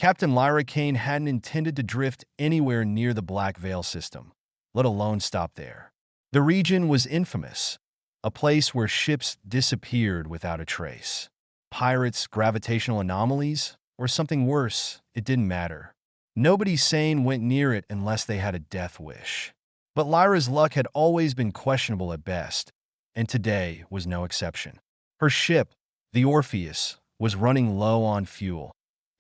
Captain Lyra Kane hadn't intended to drift anywhere near the Black Veil system, let alone stop there. The region was infamous, a place where ships disappeared without a trace. Pirates, gravitational anomalies, or something worse, it didn't matter. Nobody sane went near it unless they had a death wish. But Lyra's luck had always been questionable at best, and today was no exception. Her ship, the Orpheus, was running low on fuel,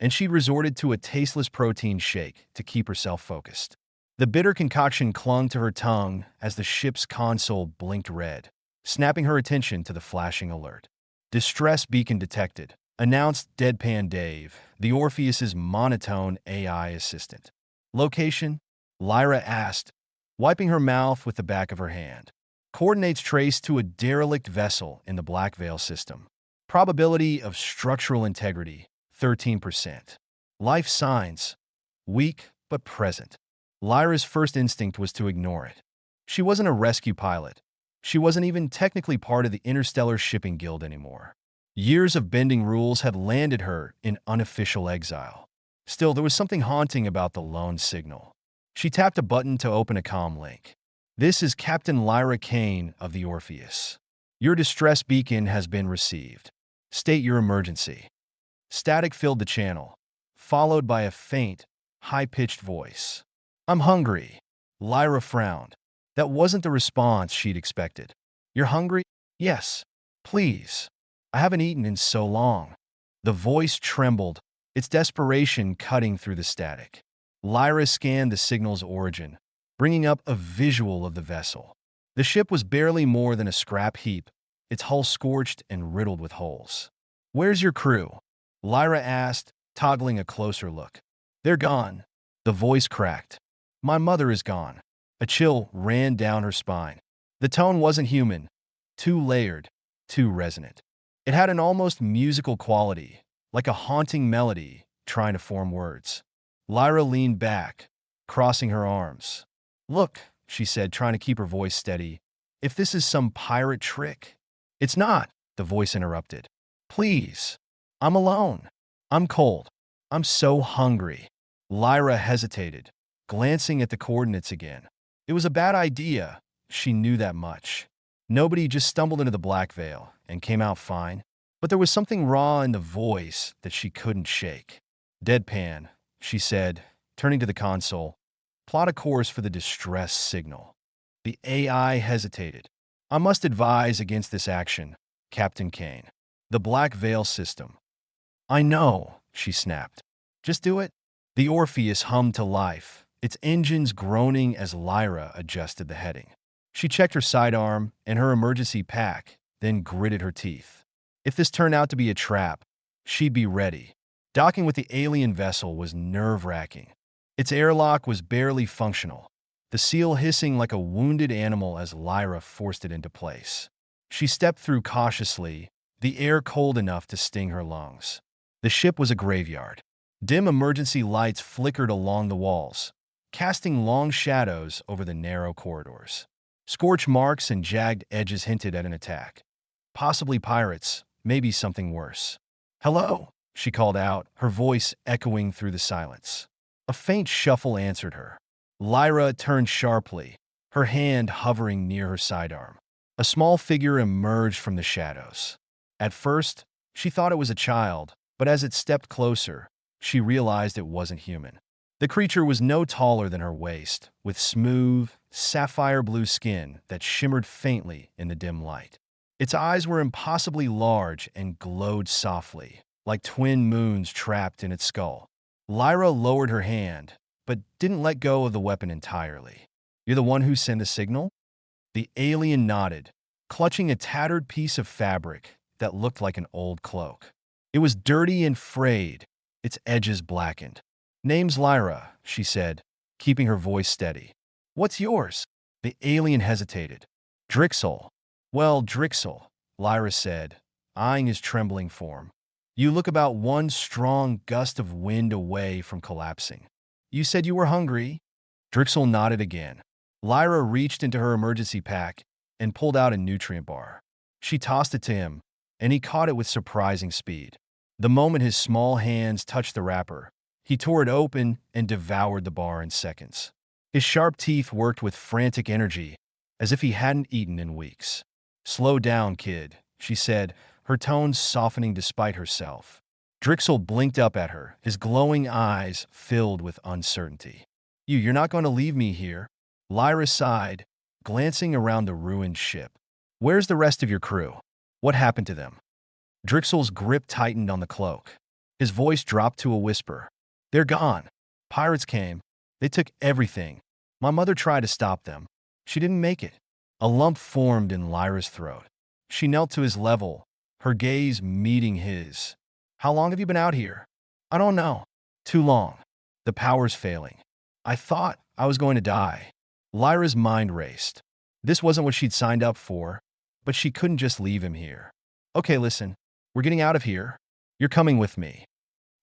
and she'd resorted to a tasteless protein shake to keep herself focused. The bitter concoction clung to her tongue as the ship's console blinked red, snapping her attention to the flashing alert. "Distress beacon detected," announced Deadpan Dave, the Orpheus's monotone AI assistant. "Location?" Lyra asked, wiping her mouth with the back of her hand. "Coordinates traced to a derelict vessel in the Black Veil system. Probability of structural integrity, 13%. Life signs, weak but present." Lyra's first instinct was to ignore it. She wasn't a rescue pilot. She wasn't even technically part of the Interstellar Shipping Guild anymore. Years of bending rules had landed her in unofficial exile. Still, there was something haunting about the lone signal. She tapped a button to open a comm link. "This is Captain Lyra Kane of the Orpheus. Your distress beacon has been received. State your emergency." Static filled the channel, followed by a faint, high-pitched voice. "I'm hungry." Lyra frowned. That wasn't the response she'd expected. "You're hungry?" "Yes. Please. I haven't eaten in so long." The voice trembled, its desperation cutting through the static. Lyra scanned the signal's origin, bringing up a visual of the vessel. The ship was barely more than a scrap heap, its hull scorched and riddled with holes. "Where's your crew?" Lyra asked, toggling a closer look. "They're gone." The voice cracked. "My mother is gone." A chill ran down her spine. The tone wasn't human, too layered, too resonant. It had an almost musical quality, like a haunting melody trying to form words. Lyra leaned back, crossing her arms. "Look," she said, trying to keep her voice steady, "if this is some pirate trick." "It's not," the voice interrupted. "Please. I'm alone. I'm cold. I'm so hungry." Lyra hesitated, glancing at the coordinates again. It was a bad idea, she knew that much. Nobody just stumbled into the Black Veil and came out fine, but there was something raw in the voice that she couldn't shake. "Deadpan," she said, turning to the console. "Plot a course for the distress signal." The AI hesitated. "I must advise against this action, Captain Kane. The Black Veil system." "I know," she snapped. "Just do it." The Orpheus hummed to life, its engines groaning as Lyra adjusted the heading. She checked her sidearm and her emergency pack, then gritted her teeth. If this turned out to be a trap, she'd be ready. Docking with the alien vessel was nerve-wracking. Its airlock was barely functional, the seal hissing like a wounded animal as Lyra forced it into place. She stepped through cautiously, the air cold enough to sting her lungs. The ship was a graveyard. Dim emergency lights flickered along the walls, casting long shadows over the narrow corridors. Scorch marks and jagged edges hinted at an attack. Possibly pirates, maybe something worse. "Hello," she called out, her voice echoing through the silence. A faint shuffle answered her. Lyra turned sharply, her hand hovering near her sidearm. A small figure emerged from the shadows. At first, she thought it was a child, but as it stepped closer, she realized it wasn't human. The creature was no taller than her waist, with smooth, sapphire blue skin that shimmered faintly in the dim light. Its eyes were impossibly large and glowed softly, like twin moons trapped in its skull. Lyra lowered her hand, but didn't let go of the weapon entirely. "You're the one who sent the signal?" The alien nodded, clutching a tattered piece of fabric that looked like an old cloak. It was dirty and frayed, its edges blackened. "Name's Lyra," she said, keeping her voice steady. "What's yours?" The alien hesitated. "Drixel." "Well, Drixel," Lyra said, eyeing his trembling form. "You look about one strong gust of wind away from collapsing. You said you were hungry?" Drixel nodded again. Lyra reached into her emergency pack and pulled out a nutrient bar. She tossed it to him, and he caught it with surprising speed. The moment his small hands touched the wrapper, He tore it open and devoured the bar in seconds. His sharp teeth worked with frantic energy, as if he hadn't eaten in weeks. "Slow down, kid," she said, her tones softening despite herself. Drixel blinked up at her, his glowing eyes filled with uncertainty. You're not going to leave me here?" Lyra sighed, glancing around the ruined ship. "Where's the rest of your crew? What happened to them?" Drixel's grip tightened on the cloak. His voice dropped to a whisper. "They're gone. Pirates came. They took everything. My mother tried to stop them. She didn't make it." A lump formed in Lyra's throat. She knelt to his level, her gaze meeting his. "How long have you been out here?" "I don't know." "Too long. The power's failing." "I thought I was going to die." Lyra's mind raced. This wasn't what she'd signed up for, but she couldn't just leave him here. "Okay, listen. We're getting out of here. You're coming with me."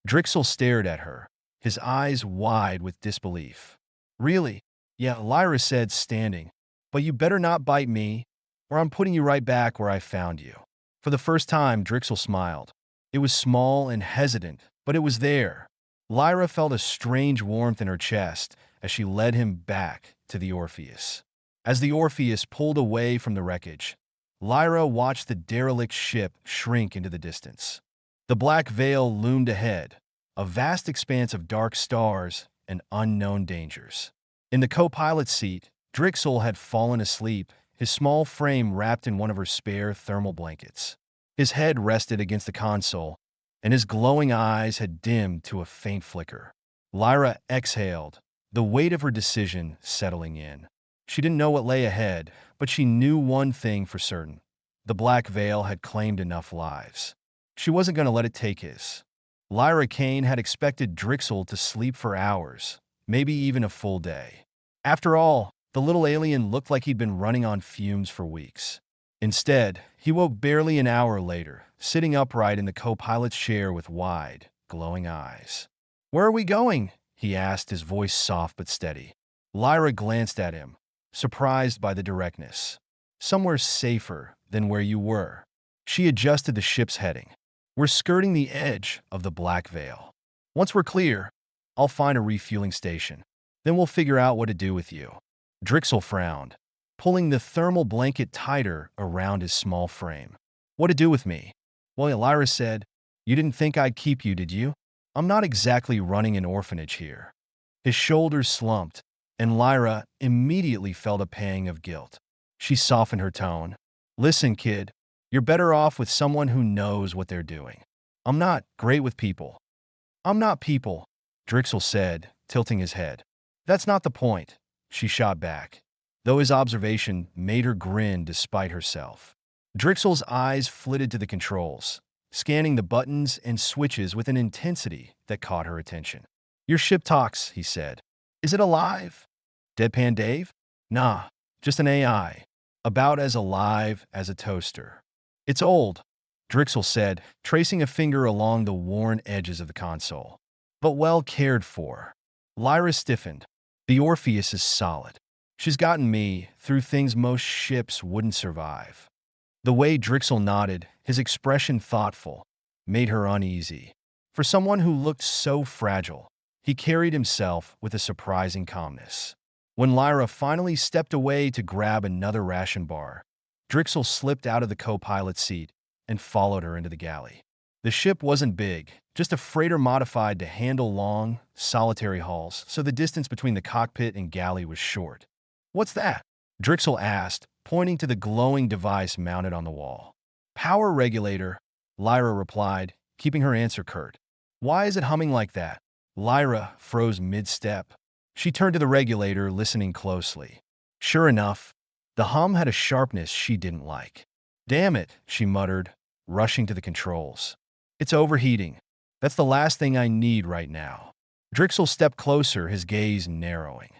Drixel stared at her, his eyes wide with disbelief. "Really?" "Yeah," Lyra said, standing. "But you better not bite me, or I'm putting you right back where I found you." For the first time, Drixel smiled. It was small and hesitant, but it was there. Lyra felt a strange warmth in her chest as she led him back to the Orpheus. As the Orpheus pulled away from the wreckage, Lyra watched the derelict ship shrink into the distance. The black veil loomed ahead, a vast expanse of dark stars and unknown dangers. In the co-pilot's seat, Drixel had fallen asleep, his small frame wrapped in one of her spare thermal blankets. His head rested against the console, and his glowing eyes had dimmed to a faint flicker. Lyra exhaled, the weight of her decision settling in. She didn't know what lay ahead, but she knew one thing for certain. The black veil had claimed enough lives. She wasn't going to let it take his. Lyra Kane had expected Drixel to sleep for hours, maybe even a full day. After all, the little alien looked like he'd been running on fumes for weeks. Instead, he woke barely an hour later, sitting upright in the co-pilot's chair with wide, glowing eyes. "Where are we going?" he asked, his voice soft but steady. Lyra glanced at him, surprised by the directness. "Somewhere safer than where you were." She adjusted the ship's heading. "We're skirting the edge of the black veil. Once we're clear, I'll find a refueling station. Then we'll figure out what to do with you." Drixel frowned, pulling the thermal blanket tighter around his small frame. "What to do with me?" "Well," Lyra said, "you didn't think I'd keep you, did you? I'm not exactly running an orphanage here." His shoulders slumped, and Lyra immediately felt a pang of guilt. She softened her tone. "Listen, kid, you're better off with someone who knows what they're doing. I'm not great with people." "I'm not people," Drixel said, tilting his head. "That's not the point," she shot back, though his observation made her grin despite herself. Drixel's eyes flitted to the controls, scanning the buttons and switches with an intensity that caught her attention. "Your ship talks," he said. "Is it alive?" Deadpan Dave? "Nah, just an AI. About as alive as a toaster." "It's old," Drixel said, tracing a finger along the worn edges of the console. "But well cared for." Lyra stiffened. "The Orpheus is solid. She's gotten me through things most ships wouldn't survive." The way Drixel nodded, his expression thoughtful, made her uneasy. For someone who looked so fragile, he carried himself with a surprising calmness. When Lyra finally stepped away to grab another ration bar, Drixel slipped out of the co-pilot's seat and followed her into the galley. The ship wasn't big, just a freighter modified to handle long, solitary hauls, so the distance between the cockpit and galley was short. "What's that?" Drixel asked, pointing to the glowing device mounted on the wall. "Power regulator," Lyra replied, keeping her answer curt. "Why is it humming like that?" Lyra froze mid-step. She turned to the regulator, listening closely. Sure enough, the hum had a sharpness she didn't like. "Damn it," she muttered, rushing to the controls. "It's overheating. That's the last thing I need right now." Drixel stepped closer, his gaze narrowing.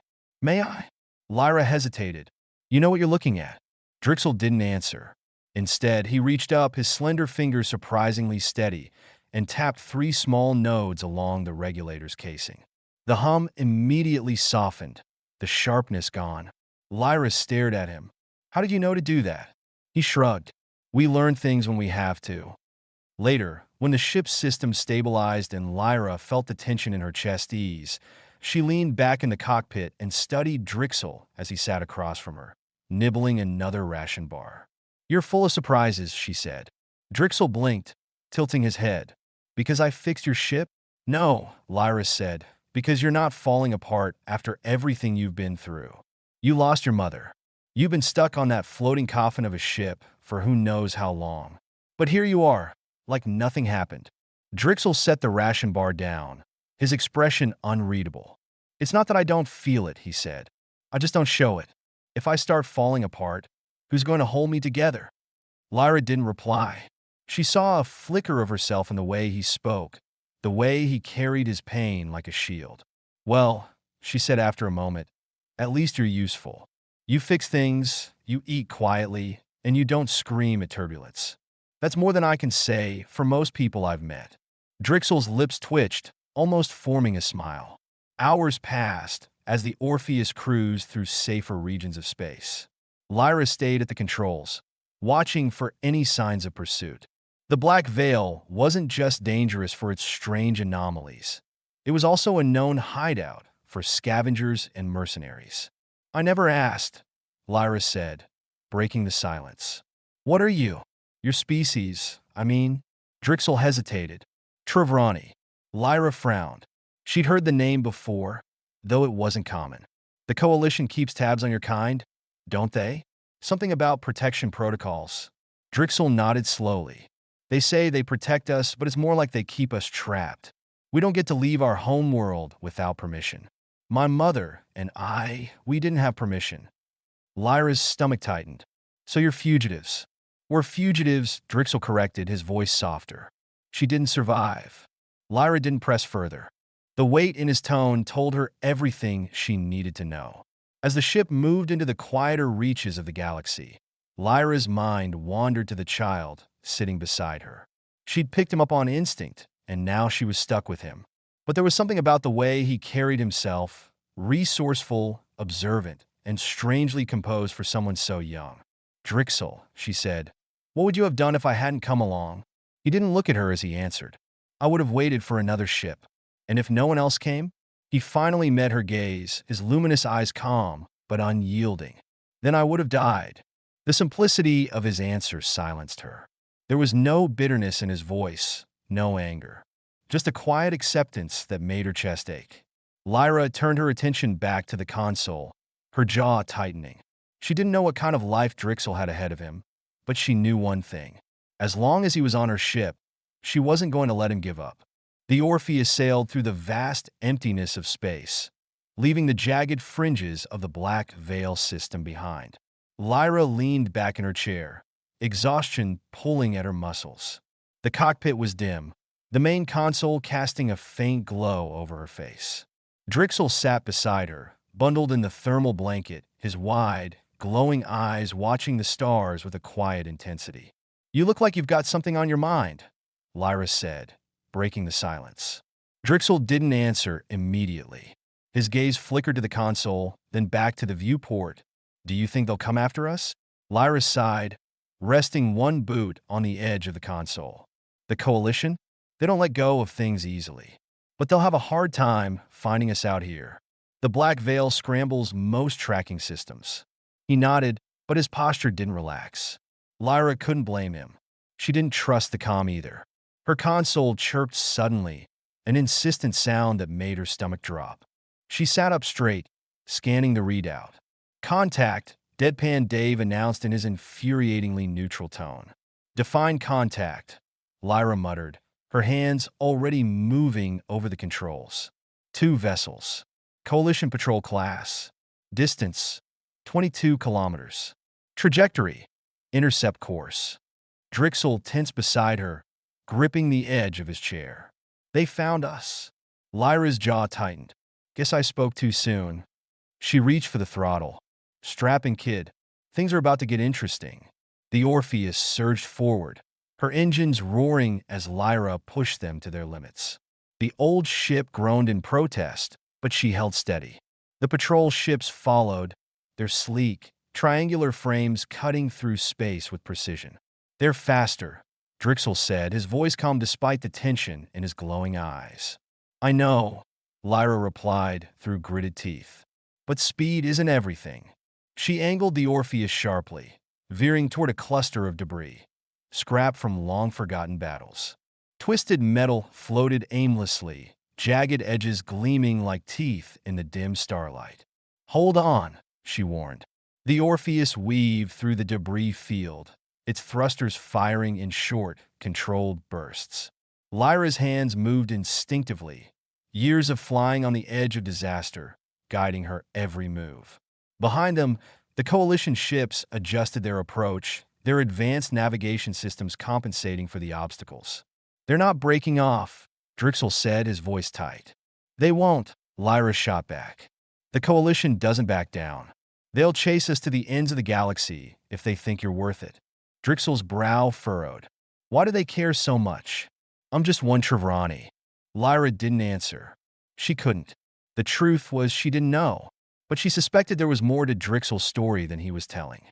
"May I?" Lyra hesitated. "You know what you're looking at." Drixel didn't answer. Instead, he reached up, his slender fingers surprisingly steady, and tapped 3 small nodes along the regulator's casing. The hum immediately softened, the sharpness gone. Lyra stared at him. "How did you know to do that?" He shrugged. "We learn things when we have to." Later, When the ship's system stabilized and Lyra felt the tension in her chest ease, she leaned back in the cockpit and studied Drixel as he sat across from her, nibbling another ration bar. "You're full of surprises," she said. Drixel blinked, tilting his head. "Because I fixed your ship?" "No," Lyra said, "because you're not falling apart after everything you've been through. You lost your mother. You've been stuck on that floating coffin of a ship for who knows how long. But here you are, like nothing happened." Drixel set the ration bar down, his expression unreadable. "It's not that I don't feel it," he said. "I just don't show it. If I start falling apart, who's going to hold me together?" Lyra didn't reply. She saw a flicker of herself in the way he spoke, the way he carried his pain like a shield. "Well," she said after a moment, "at least you're useful. You fix things, you eat quietly, and you don't scream at turbulence. That's more than I can say for most people I've met." Drixel's lips twitched, almost forming a smile. Hours passed as the Orpheus cruised through safer regions of space. Lyra stayed at the controls, watching for any signs of pursuit. The Black Veil wasn't just dangerous for its strange anomalies. It was also a known hideout for scavengers and mercenaries. "I never asked," Lyra said, breaking the silence. "What are you? Your species, I mean?" Drixel hesitated. "Trevrani." Lyra frowned. She'd heard the name before, though it wasn't common. "The Coalition keeps tabs on your kind, don't they? Something about protection protocols." Drixel nodded slowly. "They say they protect us, but it's more like they keep us trapped. We don't get to leave our home world without permission. My mother and we didn't have permission." Lyra's stomach tightened. "So you're fugitives." "We're fugitives," Drixel corrected, his voice softer. "She didn't survive." Lyra didn't press further. The weight in his tone told her everything she needed to know. As the ship moved into the quieter reaches of the galaxy, Lyra's mind wandered to the child sitting beside her. She'd picked him up on instinct, and now she was stuck with him. But there was something about the way he carried himself, resourceful, observant, and strangely composed for someone so young. "Drixel," she said, "what would you have done if I hadn't come along?" He didn't look at her as he answered. "I would have waited for another ship. And if no one else came?" He finally met her gaze, his luminous eyes calm but unyielding. "Then I would have died." The simplicity of his answer silenced her. There was no bitterness in his voice, no anger. Just a quiet acceptance that made her chest ache. Lyra turned her attention back to the console, her jaw tightening. She didn't know what kind of life Drixel had ahead of him, but she knew one thing. As long as he was on her ship, she wasn't going to let him give up. The Orpheus sailed through the vast emptiness of space, leaving the jagged fringes of the Black Veil system behind. Lyra leaned back in her chair, exhaustion pulling at her muscles. The cockpit was dim, the main console casting a faint glow over her face. Drixel sat beside her, bundled in the thermal blanket, his wide, glowing eyes watching the stars with a quiet intensity. "You look like you've got something on your mind," Lyra said, breaking the silence. Drixel didn't answer immediately. His gaze flickered to the console, then back to the viewport. "Do you think they'll come after us?" Lyra sighed, resting one boot on the edge of the console. "The Coalition? They don't let go of things easily. But they'll have a hard time finding us out here. The Black Veil scrambles most tracking systems." He nodded, but his posture didn't relax. Lyra couldn't blame him. She didn't trust the comm either. Her console chirped suddenly, an insistent sound that made her stomach drop. She sat up straight, scanning the readout. "Contact," Deadpan Dave announced in his infuriatingly neutral tone. "Define contact," Lyra muttered, her hands already moving over the controls. "Two vessels. Coalition Patrol class. Distance, 22 kilometers. Trajectory, intercept course." Drixel tensed beside her, gripping the edge of his chair. "They found us." Lyra's jaw tightened. "Guess I spoke too soon." She reached for the throttle. "Strap in, kid. Things are about to get interesting." The Orpheus surged forward, her engines roaring as Lyra pushed them to their limits. The old ship groaned in protest, but she held steady. The patrol ships followed, their sleek, triangular frames cutting through space with precision. "They're faster," Drixel said, his voice calm despite the tension in his glowing eyes. I know, Lyra replied through gritted teeth. But speed isn't everything. She angled the Orpheus sharply, veering toward a cluster of debris, scrap from long-forgotten battles. Twisted metal floated aimlessly, jagged edges gleaming like teeth in the dim starlight. Hold on, she warned. The Orpheus weaved through the debris field, its thrusters firing in short, controlled bursts. Lyra's hands moved instinctively, years of flying on the edge of disaster, guiding her every move. Behind them, the coalition ships adjusted their approach, their advanced navigation systems compensating for the obstacles. They're not breaking off, Drixel said, his voice tight. They won't, Lyra shot back. The coalition doesn't back down. They'll chase us to the ends of the galaxy if they think you're worth it. Drixel's brow furrowed. Why do they care so much? I'm just one Trevrani. Lyra didn't answer. She couldn't. The truth was she didn't know, but she suspected there was more to Drixel's story than he was telling.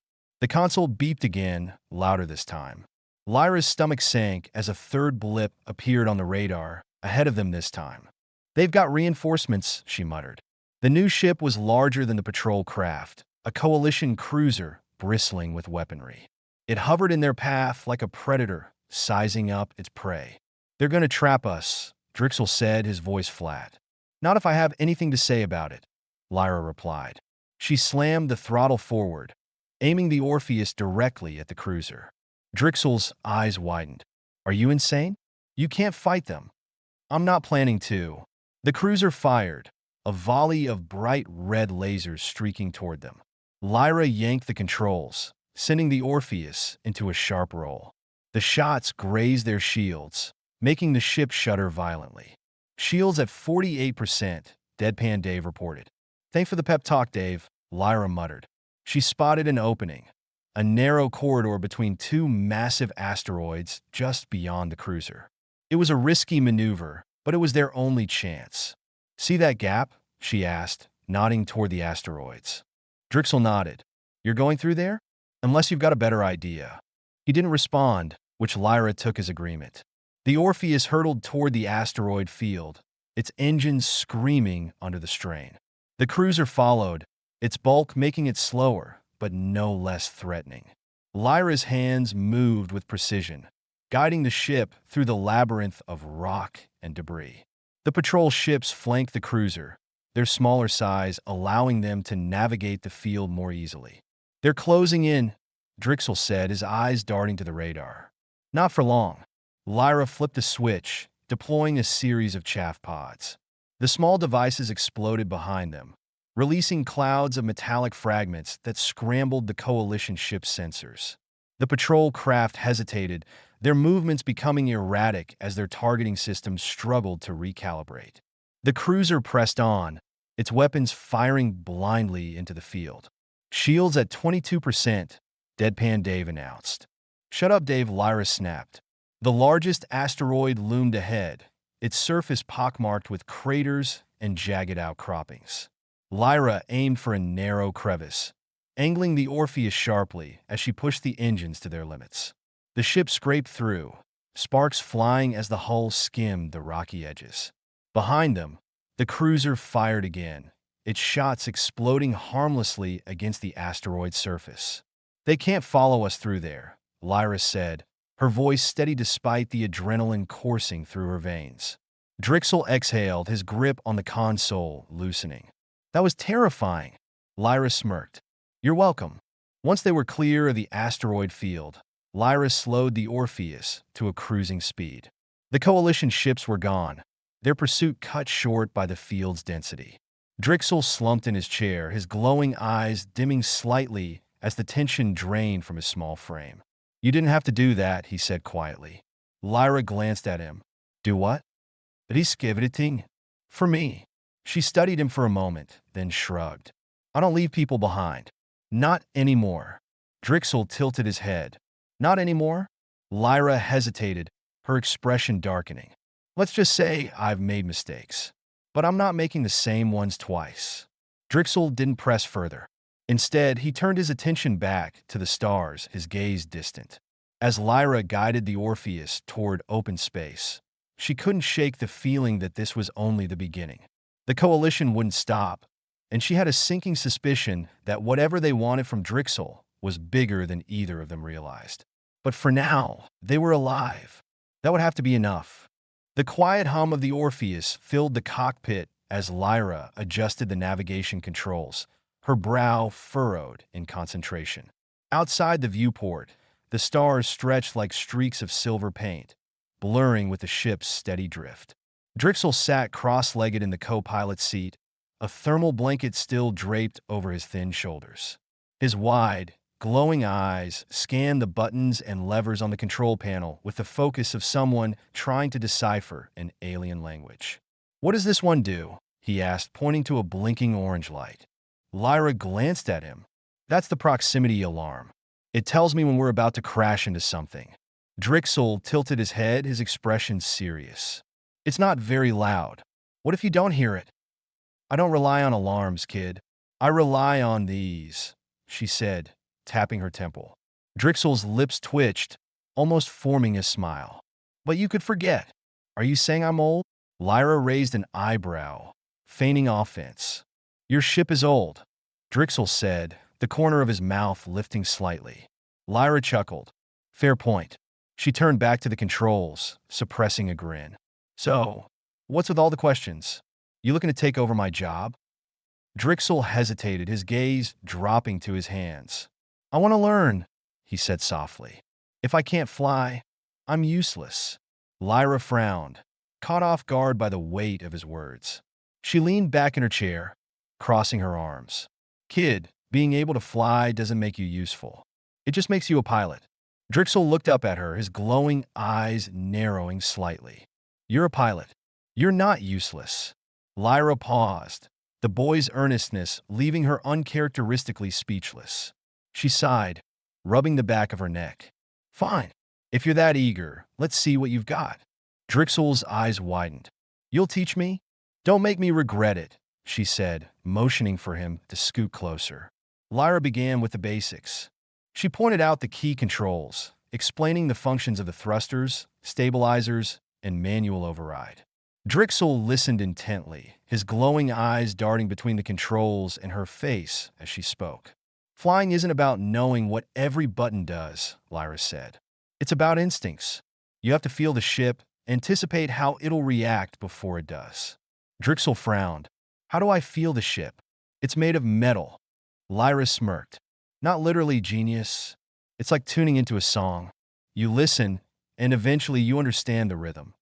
The console beeped again, louder this time. Lyra's stomach sank as a third blip appeared on the radar, ahead of them this time. They've got reinforcements, she muttered. The new ship was larger than the patrol craft, a coalition cruiser bristling with weaponry. It hovered in their path like a predator, sizing up its prey. They're going to trap us, Drixel said, his voice flat. Not if I have anything to say about it, Lyra replied. She slammed the throttle forward, aiming the Orpheus directly at the cruiser. Drixel's eyes widened. Are you insane? You can't fight them. I'm not planning to. The cruiser fired, a volley of bright red lasers streaking toward them. Lyra yanked the controls, sending the Orpheus into a sharp roll. The shots grazed their shields, making the ship shudder violently. Shields at 48%, Deadpan Dave reported. Thanks for the pep talk, Dave, Lyra muttered. She spotted an opening, a narrow corridor between two massive asteroids just beyond the cruiser. It was a risky maneuver, but it was their only chance. See that gap? She asked, nodding toward the asteroids. Drixel nodded. You're going through there? Unless you've got a better idea. He didn't respond, which Lyra took as agreement. The Orpheus hurtled toward the asteroid field, its engines screaming under the strain. The cruiser followed, its bulk making it slower, but no less threatening. Lyra's hands moved with precision, guiding the ship through the labyrinth of rock and debris. The patrol ships flanked the cruiser, their smaller size allowing them to navigate the field more easily. They're closing in, Drixel said, his eyes darting to the radar. Not for long. Lyra flipped a switch, deploying a series of chaff pods. The small devices exploded behind them, releasing clouds of metallic fragments that scrambled the coalition ship's sensors. The patrol craft hesitated, their movements becoming erratic as their targeting systems struggled to recalibrate. The cruiser pressed on, its weapons firing blindly into the field. Shields at 22%, Deadpan Dave announced. Shut up, Dave, Lyra snapped. The largest asteroid loomed ahead, its surface pockmarked with craters and jagged outcroppings. Lyra aimed for a narrow crevice, angling the Orpheus sharply as she pushed the engines to their limits. The ship scraped through, sparks flying as the hull skimmed the rocky edges. Behind them, the cruiser fired again, its shots exploding harmlessly against the asteroid's surface. They can't follow us through there, Lyra said, her voice steady despite the adrenaline coursing through her veins. Drixel exhaled, his grip on the console loosening. That was terrifying, Lyra smirked. You're welcome. Once they were clear of the asteroid field, Lyra slowed the Orpheus to a cruising speed. The coalition ships were gone, their pursuit cut short by the field's density. Drixel slumped in his chair, his glowing eyes dimming slightly as the tension drained from his small frame. You didn't have to do that, he said quietly. Lyra glanced at him. Do what? Riskeveting. For me. She studied him for a moment, then shrugged. I don't leave people behind. Not anymore. Drixel tilted his head. Not anymore? Lyra hesitated, her expression darkening. Let's just say I've made mistakes. But I'm not making the same ones twice. Drixel didn't press further. Instead, he turned his attention back to the stars, his gaze distant. As Lyra guided the Orpheus toward open space, she couldn't shake the feeling that this was only the beginning. The coalition wouldn't stop, and she had a sinking suspicion that whatever they wanted from Drixel was bigger than either of them realized. But for now, they were alive. That would have to be enough. The quiet hum of the Orpheus filled the cockpit as Lyra adjusted the navigation controls, her brow furrowed in concentration. Outside the viewport, the stars stretched like streaks of silver paint, blurring with the ship's steady drift. Drixel sat cross-legged in the co-pilot's seat, a thermal blanket still draped over his thin shoulders. His wide, glowing eyes scanned the buttons and levers on the control panel with the focus of someone trying to decipher an alien language. "What does this one do?" he asked, pointing to a blinking orange light. Lyra glanced at him. "That's the proximity alarm. It tells me when we're about to crash into something." Drixel tilted his head, his expression serious. "It's not very loud. What if you don't hear it?" "I don't rely on alarms, kid. I rely on these," she said, tapping her temple. Drixel's lips twitched, almost forming a smile. "But you could forget. Are you saying I'm old?" Lyra raised an eyebrow, feigning offense. "Your ship is old," Drixel said, the corner of his mouth lifting slightly. Lyra chuckled. "Fair point." She turned back to the controls, suppressing a grin. "So, what's with all the questions? You looking to take over my job?" Drixel hesitated, his gaze dropping to his hands. "I want to learn," he said softly. "If I can't fly, I'm useless." Lyra frowned, caught off guard by the weight of his words. She leaned back in her chair, crossing her arms. "Kid, being able to fly doesn't make you useful. It just makes you a pilot." Drixel looked up at her, his glowing eyes narrowing slightly. "You're a pilot. You're not useless." Lyra paused, the boy's earnestness leaving her uncharacteristically speechless. She sighed, rubbing the back of her neck. "Fine. If you're that eager, let's see what you've got." Drixel's eyes widened. "You'll teach me? Don't make me regret it," she said, motioning for him to scoot closer. Lyra began with the basics. She pointed out the key controls, explaining the functions of the thrusters, stabilizers, and manual override. Drixel listened intently, his glowing eyes darting between the controls and her face as she spoke. "Flying isn't about knowing what every button does," Lyra said. "It's about instincts. You have to feel the ship, anticipate how it'll react before it does." Drixel frowned. "How do I feel the ship? It's made of metal." Lyra smirked. "Not literally, genius. It's like tuning into a song. You listen, and eventually you understand the rhythm."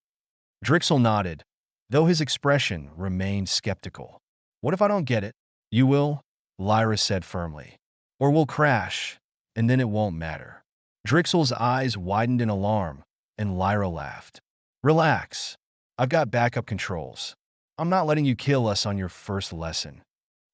Drixel nodded, though his expression remained skeptical. "What if I don't get it?" "You will," Lyra said firmly. "Or we'll crash, and then it won't matter." Drixel's eyes widened in alarm, and Lyra laughed. "Relax. I've got backup controls. I'm not letting you kill us on your first lesson."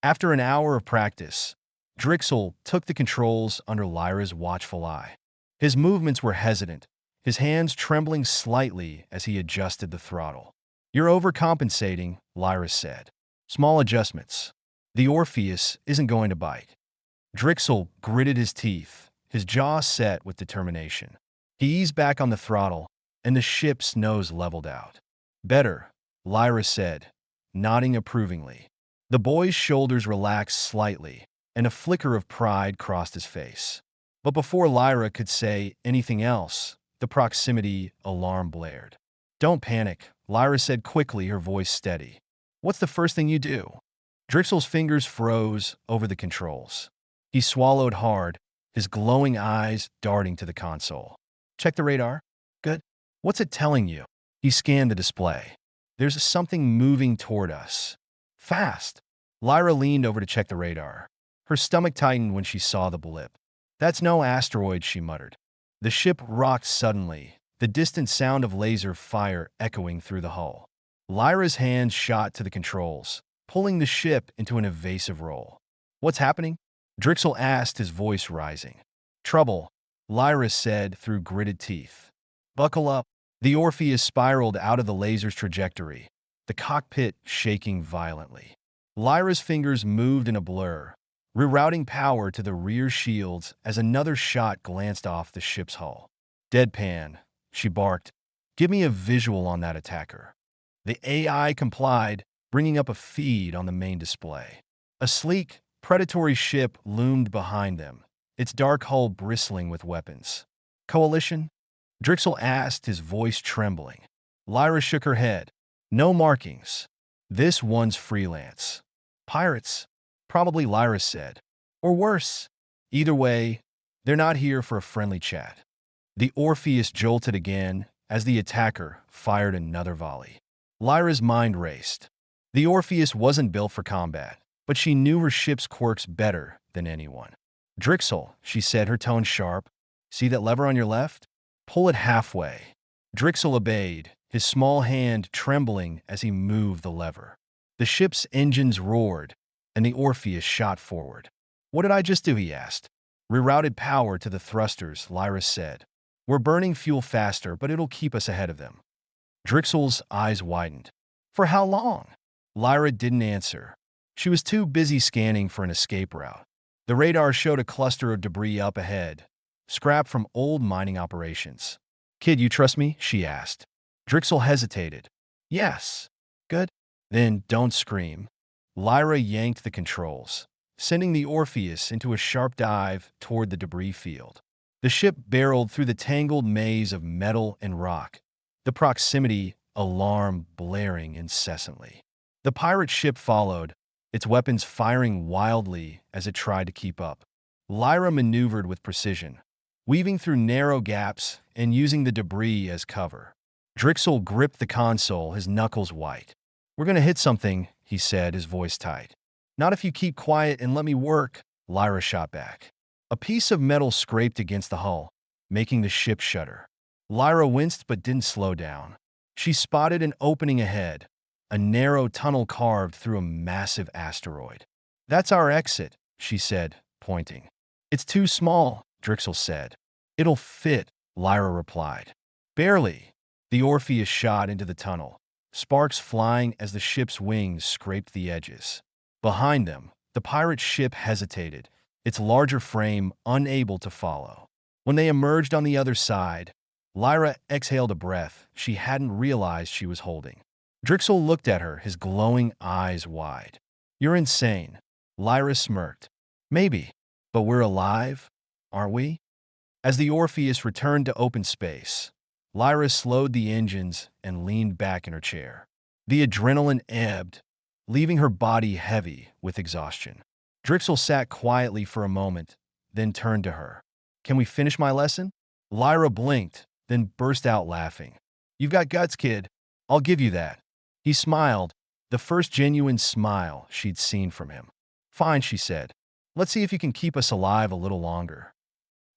After an hour of practice, Drixel took the controls under Lyra's watchful eye. His movements were hesitant, his hands trembling slightly as he adjusted the throttle. "You're overcompensating," Lyra said. "Small adjustments. The Orpheus isn't going to bite." Drixel gritted his teeth, his jaw set with determination. He eased back on the throttle, and the ship's nose leveled out. "Better," Lyra said, nodding approvingly. The boy's shoulders relaxed slightly, and a flicker of pride crossed his face. But before Lyra could say anything else, the proximity alarm blared. "Don't panic," Lyra said quickly, her voice steady. "What's the first thing you do?" Drixel's fingers froze over the controls. He swallowed hard, his glowing eyes darting to the console. "Check the radar." "Good. What's it telling you?" He scanned the display. "There's something moving toward us. Fast." Lyra leaned over to check the radar. Her stomach tightened when she saw the blip. "That's no asteroid," she muttered. The ship rocked suddenly, the distant sound of laser fire echoing through the hull. Lyra's hands shot to the controls, pulling the ship into an evasive roll. "What's happening?" Drixel asked, his voice rising. "Trouble," Lyra said through gritted teeth. "Buckle up." The Orpheus spiraled out of the laser's trajectory, the cockpit shaking violently. Lyra's fingers moved in a blur, rerouting power to the rear shields as another shot glanced off the ship's hull. Deadpan, she barked. Give me a visual on that attacker. The AI complied, bringing up a feed on the main display. A sleek, predatory ship loomed behind them, its dark hull bristling with weapons. Coalition? Drixel asked, his voice trembling. Lyra shook her head. No markings. This one's freelance. Pirates? Probably, Lyra said. Or worse. Either way, they're not here for a friendly chat. The Orpheus jolted again as the attacker fired another volley. Lyra's mind raced. The Orpheus wasn't built for combat, but she knew her ship's quirks better than anyone. Drixel, she said, her tone sharp. See that lever on your left? Pull it halfway. Drixel obeyed, his small hand trembling as he moved the lever. The ship's engines roared, and the Orpheus shot forward. What did I just do? He asked. Rerouted power to the thrusters, Lyra said. We're burning fuel faster, but it'll keep us ahead of them. Drixel's eyes widened. For how long? Lyra didn't answer. She was too busy scanning for an escape route. The radar showed a cluster of debris up ahead, scrap from old mining operations. Kid, you trust me? She asked. Drixel hesitated. Yes. Good. Then don't scream. Lyra yanked the controls, sending the Orpheus into a sharp dive toward the debris field. The ship barreled through the tangled maze of metal and rock, the proximity alarm blaring incessantly. The pirate ship followed, its weapons firing wildly as it tried to keep up. Lyra maneuvered with precision, weaving through narrow gaps and using the debris as cover. Drixel gripped the console, his knuckles white. We're gonna hit something, he said, his voice tight. Not if you keep quiet and let me work, Lyra shot back. A piece of metal scraped against the hull, making the ship shudder. Lyra winced but didn't slow down. She spotted an opening ahead, a narrow tunnel carved through a massive asteroid. That's our exit, she said, pointing. It's too small, Drixel said. It'll fit, Lyra replied. Barely. The Orpheus shot into the tunnel, sparks flying as the ship's wings scraped the edges. Behind them, the pirate ship hesitated, its larger frame unable to follow. When they emerged on the other side, Lyra exhaled a breath she hadn't realized she was holding. Drixel looked at her, his glowing eyes wide. You're insane. Lyra smirked. Maybe, but we're alive, aren't we? As the Orpheus returned to open space, Lyra slowed the engines and leaned back in her chair. The adrenaline ebbed, leaving her body heavy with exhaustion. Drixel sat quietly for a moment, then turned to her. Can we finish my lesson? Lyra blinked, then burst out laughing. You've got guts, kid. I'll give you that. He smiled, the first genuine smile she'd seen from him. Fine, she said. Let's see if you can keep us alive a little longer.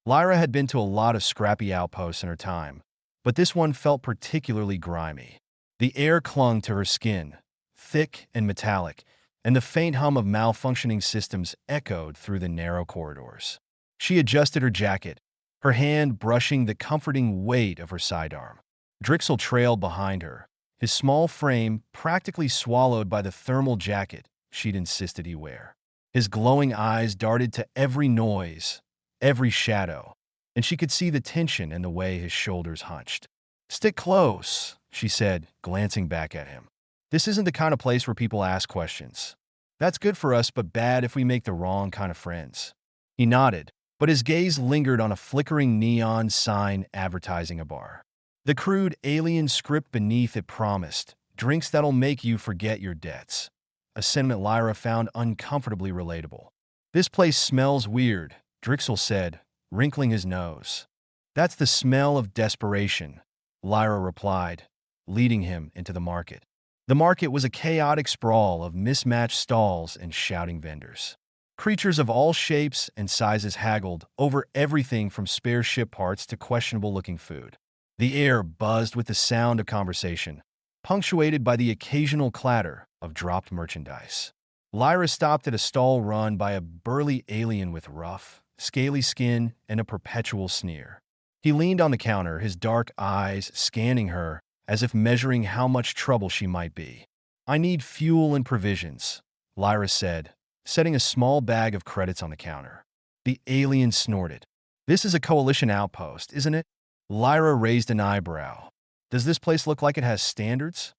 Lyra had been to a lot of scrappy outposts in her time, but this one felt particularly grimy. The air clung to her skin, thick and metallic, and the faint hum of malfunctioning systems echoed through the narrow corridors. She adjusted her jacket, her hand brushing the comforting weight of her sidearm. Drixel trailed behind her, his small frame practically swallowed by the thermal jacket she'd insisted he wear. His glowing eyes darted to every noise, every shadow, and she could see the tension in the way his shoulders hunched. Stick close, she said, glancing back at him. This isn't the kind of place where people ask questions. That's good for us, but bad if we make the wrong kind of friends. He nodded, but his gaze lingered on a flickering neon sign advertising a bar. The crude alien script beneath it promised, drinks that'll make you forget your debts. A sentiment Lyra found uncomfortably relatable. This place smells weird, Drixel said, wrinkling his nose. That's the smell of desperation, Lyra replied, leading him into the market. The market was a chaotic sprawl of mismatched stalls and shouting vendors. Creatures of all shapes and sizes haggled over everything from spare ship parts to questionable-looking food. The air buzzed with the sound of conversation, punctuated by the occasional clatter of dropped merchandise. Lyra stopped at a stall run by a burly alien with rough, scaly skin and a perpetual sneer. He leaned on the counter, his dark eyes scanning her as if measuring how much trouble she might be. I need fuel and provisions, Lyra said, setting a small bag of credits on the counter. The alien snorted. This is a coalition outpost, isn't it? Lyra raised an eyebrow. Does this place look like it has standards?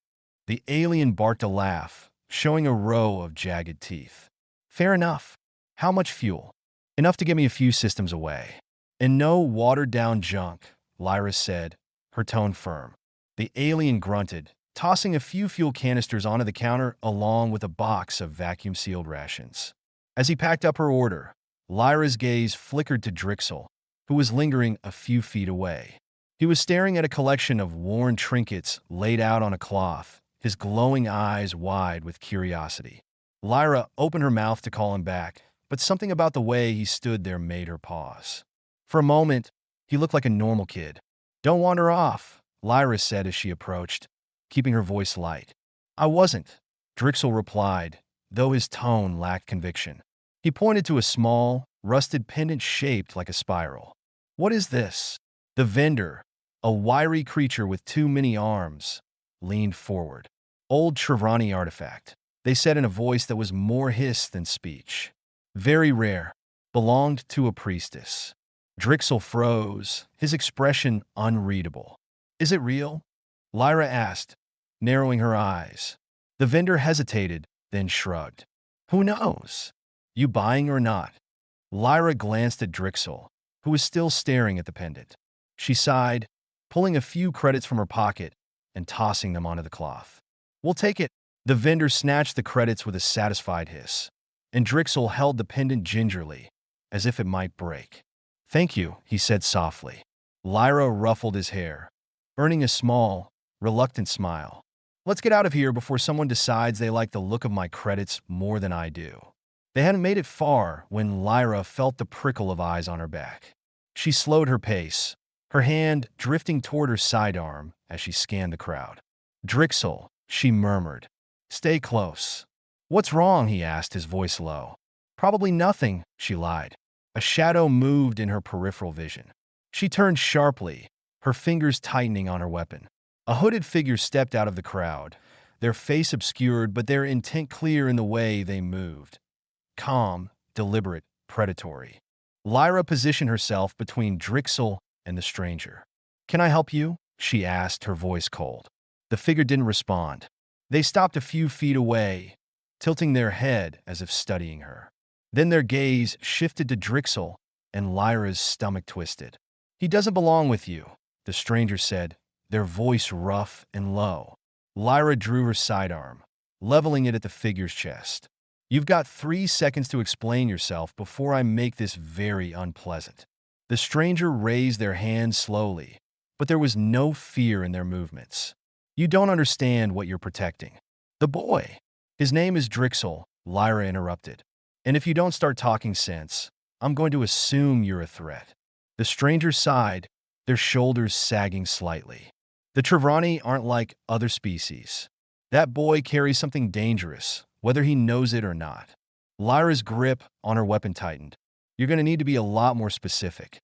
The alien barked a laugh, showing a row of jagged teeth. Fair enough. How much fuel? Enough to get me a few systems away. And no watered-down junk, Lyra said, her tone firm. The alien grunted, tossing a few fuel canisters onto the counter along with a box of vacuum-sealed rations. As he packed up her order, Lyra's gaze flickered to Drixel, who was lingering a few feet away. He was staring at a collection of worn trinkets laid out on a cloth, his glowing eyes wide with curiosity. Lyra opened her mouth to call him back, but something about the way he stood there made her pause. For a moment, he looked like a normal kid. "Don't wander off," Lyra said as she approached, keeping her voice light. "I wasn't," Drixel replied, though his tone lacked conviction. He pointed to a small, rusted pendant shaped like a spiral. "What is this?" The vendor, a wiry creature with too many arms, leaned forward. "Old Trevani artifact," they said in a voice that was more hiss than speech. "Very rare. Belonged to a priestess." Drixel froze, his expression unreadable. "Is it real?" Lyra asked, narrowing her eyes. The vendor hesitated, then shrugged. "Who knows? You buying or not?" Lyra glanced at Drixel, who was still staring at the pendant. She sighed, pulling a few credits from her pocket and tossing them onto the cloth. "We'll take it." The vendor snatched the credits with a satisfied hiss, and Drixel held the pendant gingerly, as if it might break. "Thank you," he said softly. Lyra ruffled his hair, earning a small, reluctant smile. "Let's get out of here before someone decides they like the look of my credits more than I do." They hadn't made it far when Lyra felt the prickle of eyes on her back. She slowed her pace, her hand drifting toward her sidearm as she scanned the crowd. "Drixel," she murmured. "Stay close." "What's wrong?" he asked, his voice low. "Probably nothing," she lied. A shadow moved in her peripheral vision. She turned sharply, her fingers tightening on her weapon. A hooded figure stepped out of the crowd, their face obscured but their intent clear in the way they moved. Calm, deliberate, predatory. Lyra positioned herself between Drixel and the stranger. "Can I help you?" she asked, her voice cold. The figure didn't respond. They stopped a few feet away, tilting their head as if studying her. Then their gaze shifted to Drixel, and Lyra's stomach twisted. "He doesn't belong with you," the stranger said, their voice rough and low. Lyra drew her sidearm, leveling it at the figure's chest. "You've got 3 seconds to explain yourself before I make this very unpleasant." The stranger raised their hands slowly, but there was no fear in their movements. "You don't understand what you're protecting." "The boy. His name is Drixel," Lyra interrupted. "And if you don't start talking sense, I'm going to assume you're a threat." The stranger sighed, their shoulders sagging slightly. "The Trevrani aren't like other species. That boy carries something dangerous, whether he knows it or not." Lyra's grip on her weapon tightened. "You're going to need to be a lot more specific."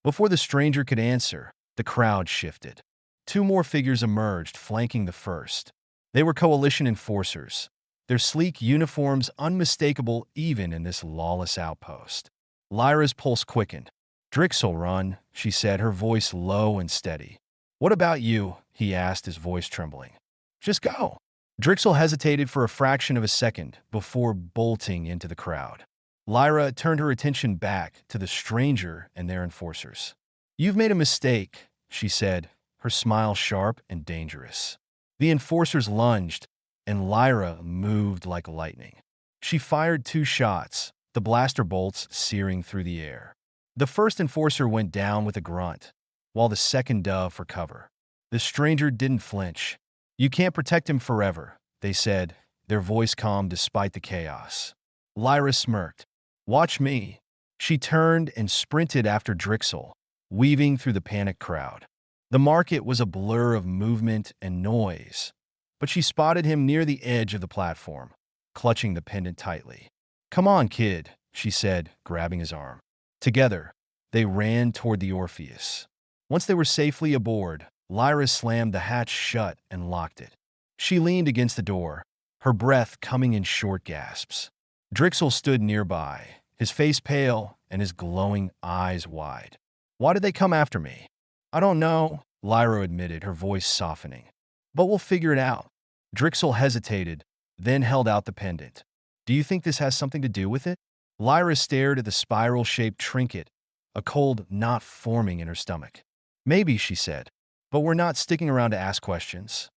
Before the stranger could answer, the crowd shifted. 2 more figures emerged, flanking the first. They were coalition enforcers, their sleek uniforms unmistakable even in this lawless outpost. Lyra's pulse quickened. "Drixel, run," she said, her voice low and steady. "What about you?" he asked, his voice trembling. "Just go." Drixel hesitated for a fraction of a second before bolting into the crowd. Lyra turned her attention back to the stranger and their enforcers. "You've made a mistake," she said, her smile sharp and dangerous. The enforcers lunged, and Lyra moved like lightning. She fired 2 shots, the blaster bolts searing through the air. The first enforcer went down with a grunt, while the second dove for cover. The stranger didn't flinch. "You can't protect him forever," they said, their voice calm despite the chaos. Lyra smirked. "Watch me." She turned and sprinted after Drixel, weaving through the panicked crowd. The market was a blur of movement and noise, but she spotted him near the edge of the platform, clutching the pendant tightly. "Come on, kid," she said, grabbing his arm. Together, they ran toward the Orpheus. Once they were safely aboard, Lyra slammed the hatch shut and locked it. She leaned against the door, her breath coming in short gasps. Drixel stood nearby, his face pale and his glowing eyes wide. "Why did they come after me?" I don't know, Lyra admitted, her voice softening. But we'll figure it out. Drixel hesitated, then held out the pendant. Do you think this has something to do with it? Lyra stared at the spiral-shaped trinket, a cold knot forming in her stomach. Maybe, she said, but we're not sticking around to ask questions.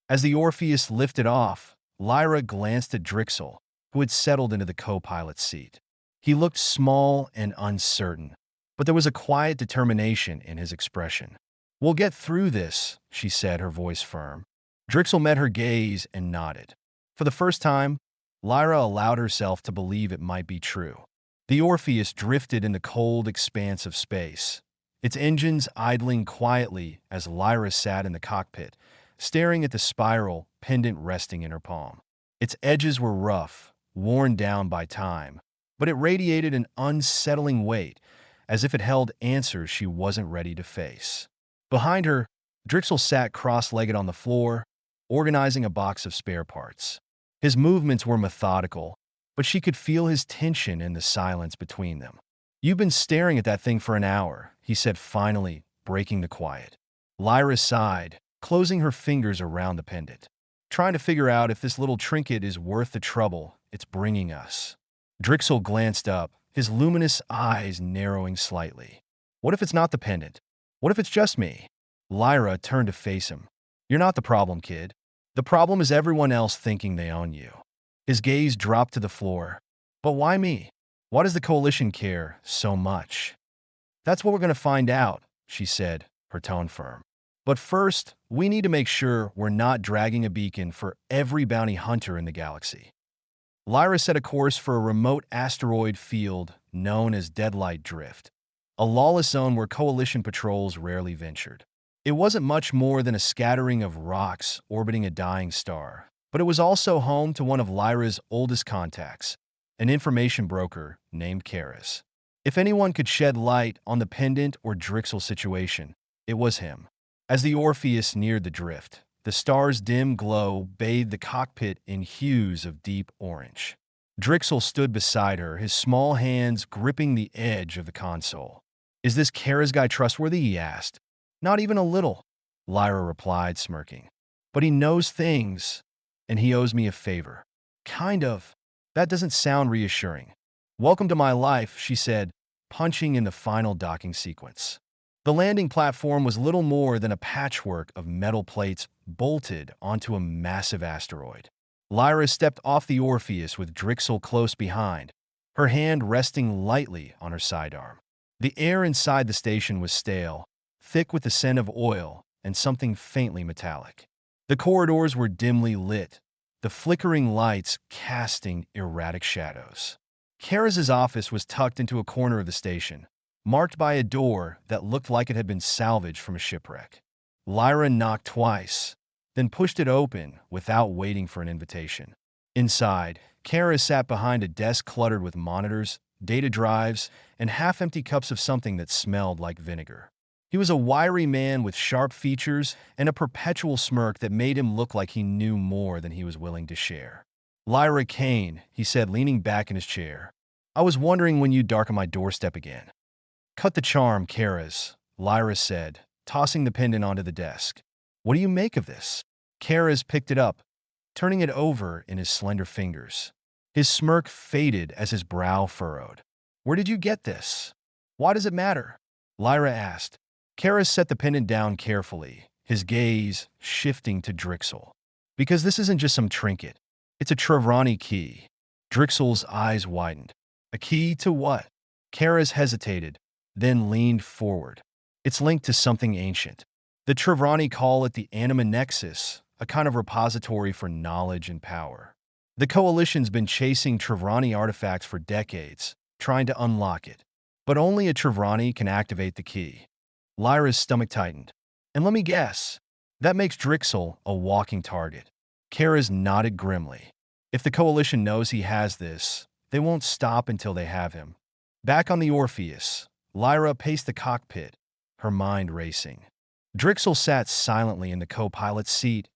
As the Orpheus lifted off, Lyra glanced at Drixel, who had settled into the co-pilot's seat. He looked small and uncertain, but there was a quiet determination in his expression. We'll get through this, she said, her voice firm. Drixel met her gaze and nodded. For the first time, Lyra allowed herself to believe it might be true. The Orpheus drifted in the cold expanse of space, its engines idling quietly as Lyra sat in the cockpit, staring at the spiral pendant resting in her palm. Its edges were rough, worn down by time, but it radiated an unsettling weight, as if it held answers she wasn't ready to face. Behind her, Drixel sat cross-legged on the floor, organizing a box of spare parts. His movements were methodical, but she could feel his tension in the silence between them. You've been staring at that thing for an hour, he said, finally, breaking the quiet. Lyra sighed, closing her fingers around the pendant, trying to figure out if this little trinket is worth the trouble it's bringing us. Drixel glanced up, his luminous eyes narrowing slightly. What if it's not the pendant? What if it's just me? Lyra turned to face him. You're not the problem, kid. The problem is everyone else thinking they own you. His gaze dropped to the floor. But why me? Why does the Coalition care so much? That's what we're going to find out, she said, her tone firm. But first, we need to make sure we're not dragging a beacon for every bounty hunter in the galaxy. Lyra set a course for a remote asteroid field known as Deadlight Drift, a lawless zone where Coalition patrols rarely ventured. It wasn't much more than a scattering of rocks orbiting a dying star, but it was also home to one of Lyra's oldest contacts, an information broker named Karis. If anyone could shed light on the pendant or Drixel situation, it was him. As the Orpheus neared the drift, the star's dim glow bathed the cockpit in hues of deep orange. Drixel stood beside her, his small hands gripping the edge of the console. Is this Karis guy trustworthy? He asked. Not even a little, Lyra replied, smirking. But he knows things, and he owes me a favor. Kind of. That doesn't sound reassuring. Welcome to my life, she said, punching in the final docking sequence. The landing platform was little more than a patchwork of metal plates bolted onto a massive asteroid. Lyra stepped off the Orpheus with Drixel close behind, her hand resting lightly on her sidearm. The air inside the station was stale, thick with the scent of oil and something faintly metallic. The corridors were dimly lit, the flickering lights casting erratic shadows. Karis's office was tucked into a corner of the station, marked by a door that looked like it had been salvaged from a shipwreck. Lyra knocked twice, then pushed it open without waiting for an invitation. Inside, Karis sat behind a desk cluttered with monitors, data drives, and half-empty cups of something that smelled like vinegar. He was a wiry man with sharp features and a perpetual smirk that made him look like he knew more than he was willing to share. Lyra Kane, he said, leaning back in his chair. I was wondering when you'd darken my doorstep again. Cut the charm, Karis, Lyra said, tossing the pendant onto the desk. What do you make of this? Karis picked it up, turning it over in his slender fingers. His smirk faded as his brow furrowed. Where did you get this? Why does it matter? Lyra asked. Karis set the pendant down carefully, his gaze shifting to Drixel. Because this isn't just some trinket. It's a Trevrani key. Drixel's eyes widened. A key to what? Karis hesitated, then leaned forward. It's linked to something ancient. The Trevrani call it the Anima Nexus, a kind of repository for knowledge and power. The Coalition's been chasing Trevrani artifacts for decades, trying to unlock it. But only a Trevrani can activate the key. Lyra's stomach tightened. And let me guess, that makes Drixel a walking target. Karis nodded grimly. If the Coalition knows he has this, they won't stop until they have him. Back on the Orpheus, Lyra paced the cockpit, her mind racing. Drixel sat silently in the co-pilot's seat,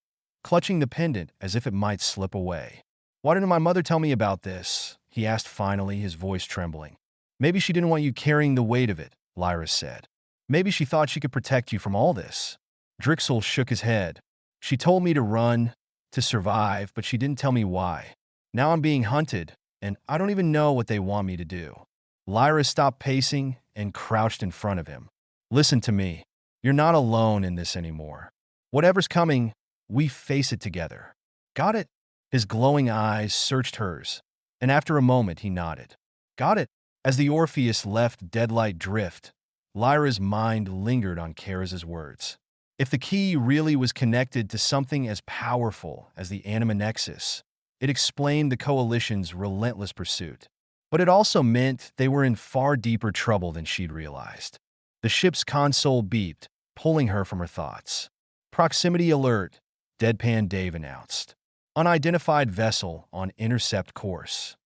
clutching the pendant as if it might slip away. Why didn't my mother tell me about this? He asked finally, his voice trembling. Maybe she didn't want you carrying the weight of it, Lyra said. Maybe she thought she could protect you from all this. Drixel shook his head. She told me to run, to survive, but she didn't tell me why. Now I'm being hunted, and I don't even know what they want me to do. Lyra stopped pacing and crouched in front of him. Listen to me. You're not alone in this anymore. Whatever's coming, we face it together. Got it? His glowing eyes searched hers, and after a moment he nodded. Got it. As the Orpheus left Deadlight Drift, Lyra's mind lingered on Kara's words. If the key really was connected to something as powerful as the Anima Nexus, it explained the Coalition's relentless pursuit. But it also meant they were in far deeper trouble than she'd realized. The ship's console beeped, pulling her from her thoughts. Proximity alert, Deadpan Dave announced. Unidentified vessel on intercept course.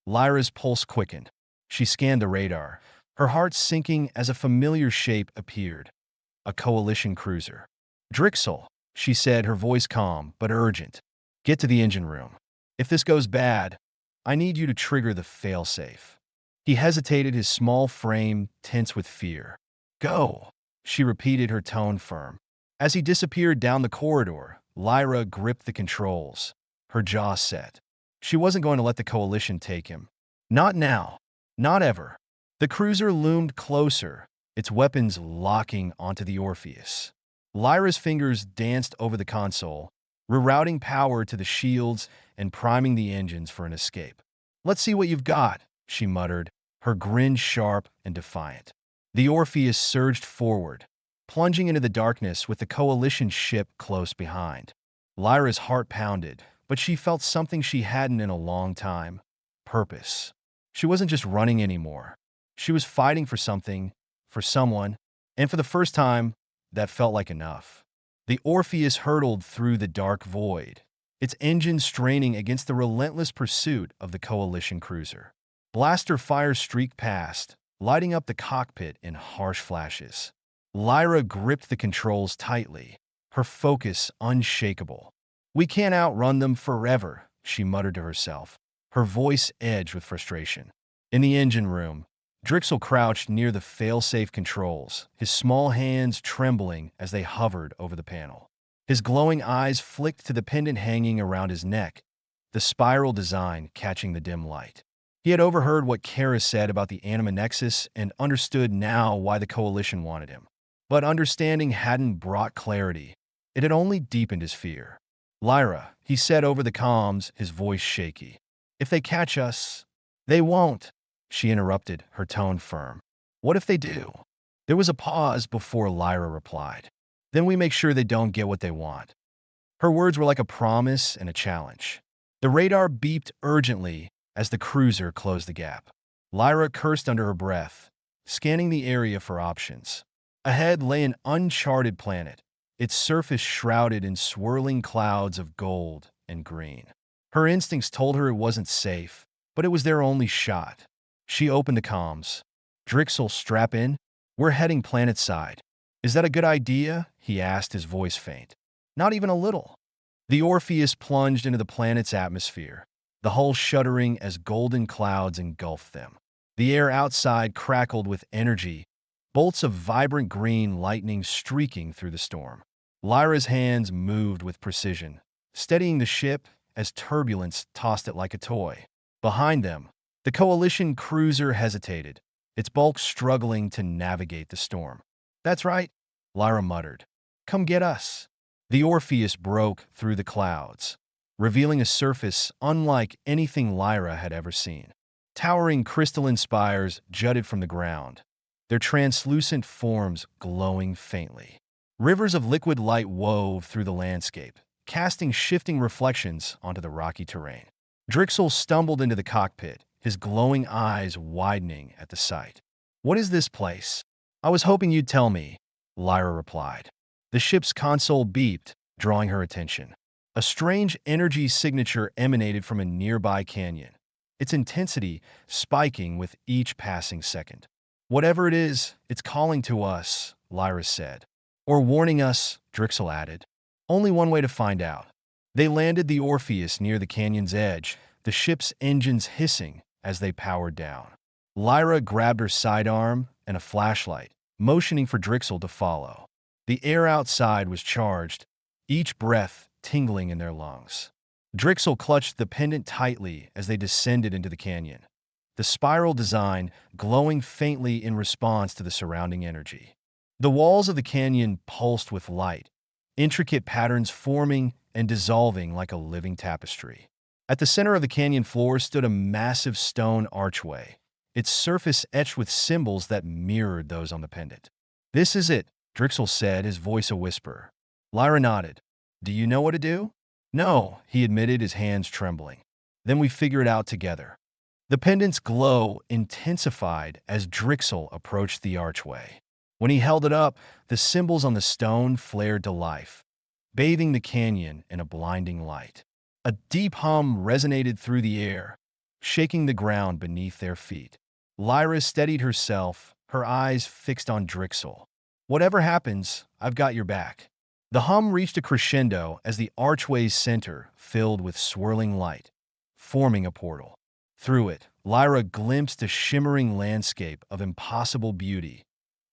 Lyra's pulse quickened. She scanned the radar, her heart sinking as a familiar shape appeared. A Coalition cruiser. Drixel, she said, her voice calm but urgent. Get to the engine room. If this goes bad, I need you to trigger the failsafe. He hesitated, his small frame tense with fear. Go, she repeated, her tone firm. As he disappeared down the corridor, Lyra gripped the controls, her jaw set. She wasn't going to let the Coalition take him. Not now. Not ever. The cruiser loomed closer, its weapons locking onto the Orpheus. Lyra's fingers danced over the console, rerouting power to the shields and priming the engines for an escape. Let's see what you've got, she muttered, her grin sharp and defiant. The Orpheus surged forward, plunging into the darkness with the Coalition ship close behind. Lyra's heart pounded, but she felt something she hadn't in a long time. Purpose. She wasn't just running anymore. She was fighting for something, for someone, and for the first time, that felt like enough. The Orpheus hurtled through the dark void, its engine straining against the relentless pursuit of the Coalition cruiser. Blaster fire streaked past, lighting up the cockpit in harsh flashes. Lyra gripped the controls tightly, her focus unshakable. We can't outrun them forever, she muttered to herself, her voice edged with frustration. In the engine room, Drixel crouched near the failsafe controls, his small hands trembling as they hovered over the panel. His glowing eyes flicked to the pendant hanging around his neck, the spiral design catching the dim light. He had overheard what Kara said about the Anima Nexus and understood now why the Coalition wanted him. But understanding hadn't brought clarity. It had only deepened his fear. Lyra, he said over the comms, his voice shaky. If they catch us, they won't, she interrupted, her tone firm. What if they do? There was a pause before Lyra replied. Then we make sure they don't get what they want. Her words were like a promise and a challenge. The radar beeped urgently as the cruiser closed the gap. Lyra cursed under her breath, scanning the area for options. Ahead lay an uncharted planet, its surface shrouded in swirling clouds of gold and green. Her instincts told her it wasn't safe, but it was their only shot. She opened the comms. Drixel, strap in. We're heading planet-side. Is that a good idea? He asked, his voice faint. Not even a little. The Orpheus plunged into the planet's atmosphere, the hull shuddering as golden clouds engulfed them. The air outside crackled with energy, bolts of vibrant green lightning streaking through the storm. Lyra's hands moved with precision, steadying the ship as turbulence tossed it like a toy. Behind them, the Coalition cruiser hesitated, its bulk struggling to navigate the storm. That's right, Lyra muttered. Come get us. The Orpheus broke through the clouds, revealing a surface unlike anything Lyra had ever seen. Towering crystalline spires jutted from the ground, their translucent forms glowing faintly. Rivers of liquid light wove through the landscape, casting shifting reflections onto the rocky terrain. Drixel stumbled into the cockpit, his glowing eyes widening at the sight. What is this place? I was hoping you'd tell me, Lyra replied. The ship's console beeped, drawing her attention. A strange energy signature emanated from a nearby canyon, its intensity spiking with each passing second. Whatever it is, it's calling to us, Lyra said. Or warning us, Drixel added. Only one way to find out. They landed the Orpheus near the canyon's edge, the ship's engines hissing as they powered down. Lyra grabbed her sidearm and a flashlight, motioning for Drixel to follow. The air outside was charged, each breath tingling in their lungs. Drixel clutched the pendant tightly as they descended into the canyon, the spiral design glowing faintly in response to the surrounding energy. The walls of the canyon pulsed with light, intricate patterns forming and dissolving like a living tapestry. At the center of the canyon floor stood a massive stone archway, its surface etched with symbols that mirrored those on the pendant. "This is it," Drixel said, his voice a whisper. Lyra nodded. "Do you know what to do?" "No," he admitted, his hands trembling. "Then we figure it out together." The pendant's glow intensified as Drixel approached the archway. When he held it up, the symbols on the stone flared to life, bathing the canyon in a blinding light. A deep hum resonated through the air, shaking the ground beneath their feet. Lyra steadied herself, her eyes fixed on Drixel. "Whatever happens, I've got your back." The hum reached a crescendo as the archway's center filled with swirling light, forming a portal. Through it, Lyra glimpsed a shimmering landscape of impossible beauty,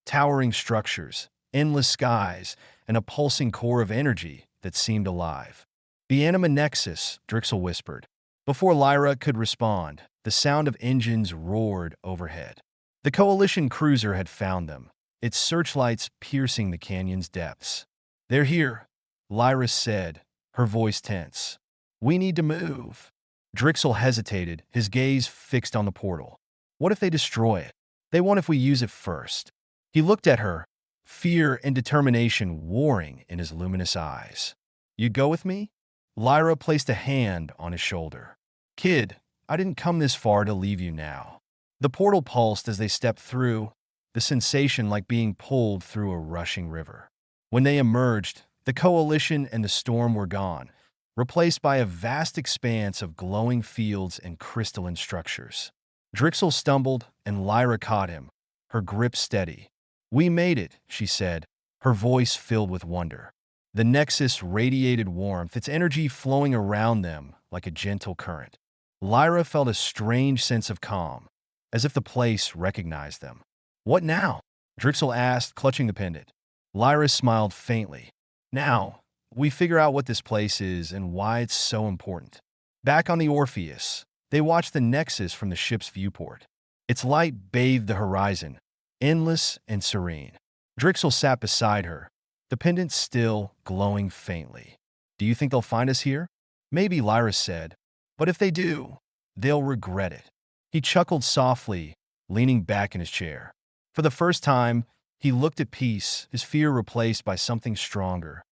towering structures, endless skies, and a pulsing core of energy that seemed alive. "The Anima Nexus," Drixel whispered. Before Lyra could respond, the sound of engines roared overhead. The Coalition cruiser had found them, its searchlights piercing the canyon's depths. "They're here," Lyra said, her voice tense. "We need to move." Drixel hesitated, his gaze fixed on the portal. "What if they destroy it? They won't if we use it first." He looked at her, fear and determination warring in his luminous eyes. "You go with me?" Lyra placed a hand on his shoulder. "Kid, I didn't come this far to leave you now." The portal pulsed as they stepped through, the sensation like being pulled through a rushing river. When they emerged, the Coalition and the storm were gone, replaced by a vast expanse of glowing fields and crystalline structures. Drixel stumbled, and Lyra caught him, her grip steady. "We made it," she said, her voice filled with wonder. The Nexus radiated warmth, its energy flowing around them like a gentle current. Lyra felt a strange sense of calm, as if the place recognized them. "What now?" Drixel asked, clutching the pendant. Lyra smiled faintly. "Now, we figure out what this place is and why it's so important." Back on the Orpheus, they watched the Nexus from the ship's viewport. Its light bathed the horizon, endless and serene. Drixel sat beside her, the pendant still glowing faintly. "Do you think they'll find us here?" "Maybe," Lyra said. "But if they do, they'll regret it." He chuckled softly, leaning back in his chair. For the first time, he looked at peace, his fear replaced by something stronger.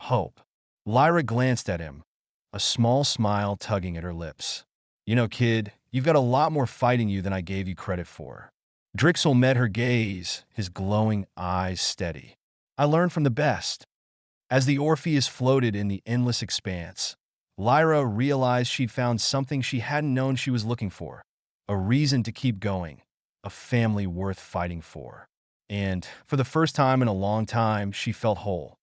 Hope. Lyra glanced at him, a small smile tugging at her lips. "You know, kid, you've got a lot more fight in you than I gave you credit for." Drixel met her gaze, his glowing eyes steady. "I learned from the best." As the Orpheus floated in the endless expanse, Lyra realized she'd found something she hadn't known she was looking for. A reason to keep going, a family worth fighting for. And, for the first time in a long time, she felt whole.